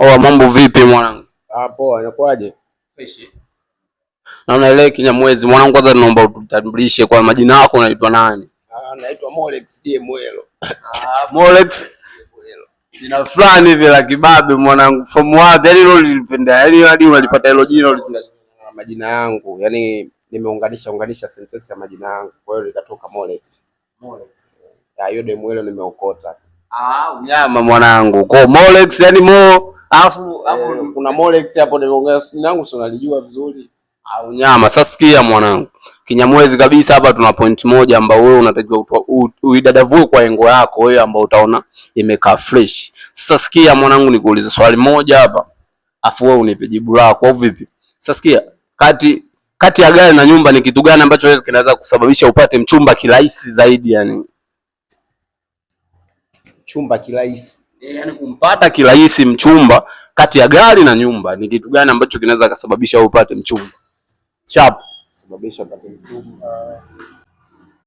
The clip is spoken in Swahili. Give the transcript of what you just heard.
Oh, mambo vipi mwanangu? Poa, inakuaje? Fresh. Naona ile Kinyamwezi mwanangu, kwanza naomba ututambulishe kwa majina yako, unaitwa nani? Naitwa Molex DML. Molex. Jina fulani hivi la kibabe mwanangu. From wapi? Yaani leo nilipenda. Yaani hadi unalipata hilo jina ulisinda majina yangu. Yaani nimeunganisha sentence ya majina yangu. Kwa hiyo likatoka Molex. Molex. Hiyo DML nimeokota. Unyama mwanangu. Kwa Molex yani alafu hapo kuna Molex hapo nimeongeza jina langu, si unalijua vizuri. Unyama. Sasa sikia mwanangu. Kinyamwezi kabisa hapa tuna point moja ambao wewe unatakiwa uidadavue kwa engo yako wewe ambao utaona imekaa fresh. Sasa sikia mwanangu, nikuulize swali moja hapa. Afu wewe unipe jibu lako au vipi? Sasa sikia, kati ya gari na nyumba ni kitu gani ambacho wewe kinaweza kusababisha upate mchumba kirahisi zaidi yani? Chumba kirahisi. Yaani kumpata kirahisi mchumba kati ya gari na nyumba ni kitu gani ambacho kinaweza kusababisha upate mchumba? Chap. Sababisha upate mchumba.